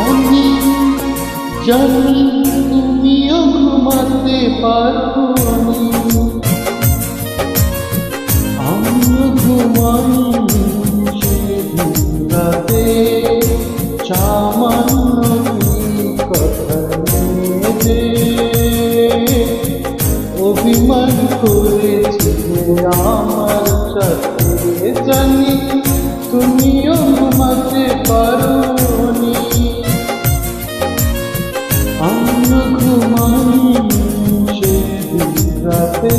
জানি জানি তুমিও ঘুমাতে পারোনি, আমিও ঘুমাইনি সেদিন রাতে। সামান্য কথা নিয়ে যে অভিমান করেছিলে আমার সাথে, জানি তুমিও ঘুমাতে পারোনি, আমিও ঘুমাইনি সেদিন রাতে।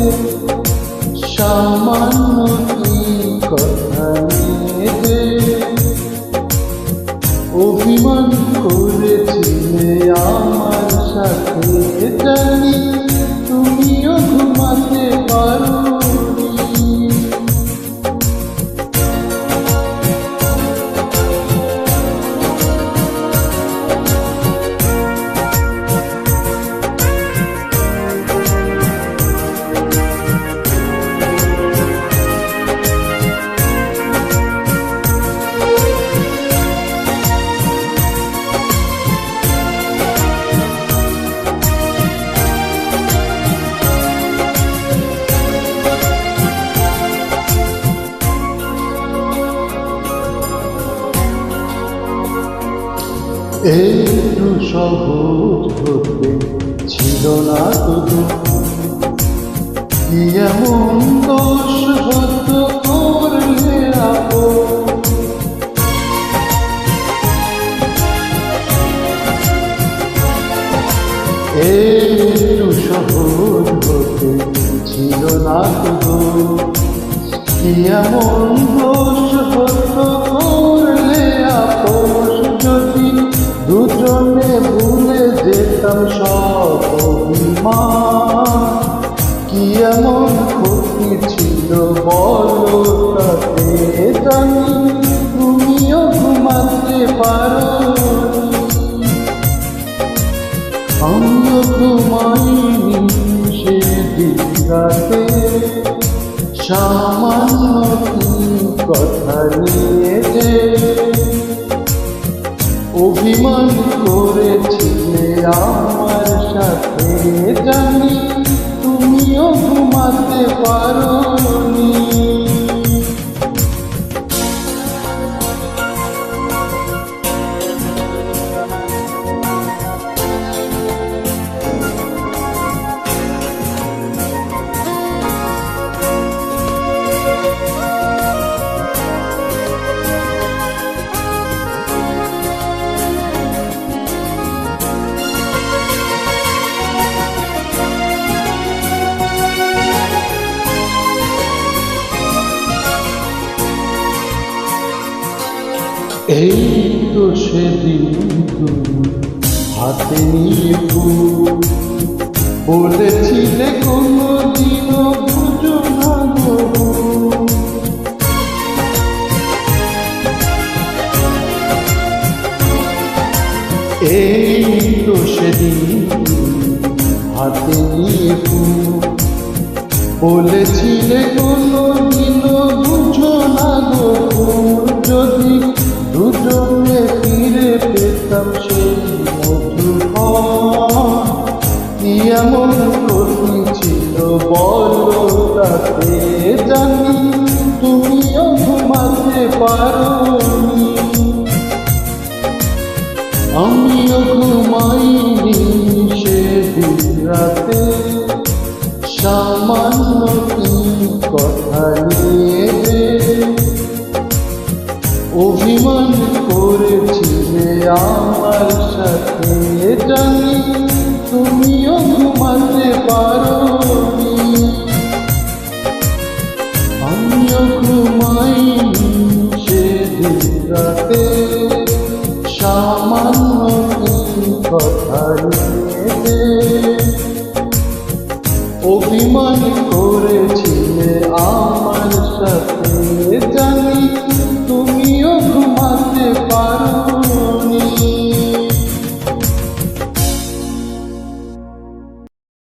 সামান্য কথা নিয়ে যে অভিমান করেছিলে আমার সাথে, জানি তুমিও ঘুমাতে পারোনি। একটু সহজ হতে ছিল না শুধু, কি এমন দোষ হতো করলে আপন। একটু সহজ হতে ছিল না শুধু, কি এমন দোষ হতো করলে আপন। যদি দুজনে ভুলে যেতাম সব অভিমান, কি এমন ক্ষতি ছিল বলো তাতে, জানি তুমিও ঘুমাতে পারোনি, আমিও ঘুমাইনি সেদিন রাতে। সামান্য কথা নিয়ে যে অভিমান করেছিলে আমার সাথে, জানি তুমিও ঘুমাতে পারোনি। এই তো সেদিন তুমি হাতে নিয়ে ফুল বলেছিলে কোনোদিনও বুঝো না গো। এই তো সেদিন হাতে নিয়ে ফুল বলেছিলে কোনোদিনও বুঝো না গো। যদি দুজনে ফিরে পেতাম সেই মধুর ক্ষণ, কি এমন ক্ষতি ছিল বলো তাতে, জানি তুমিও ঘুমাতে পারোনি, আমিও ঘুমাইনি সেদিন রাতে। সামান্য কথা নিয়ে যে অভিমান করেছিলে আমার সাথে, জানি তুমিও ঘুমাতে পারোনি, আমিও ঘুমাইনি সেদিন রাতে। সামান্য কথা নিয়ে অভিমান করেছিলে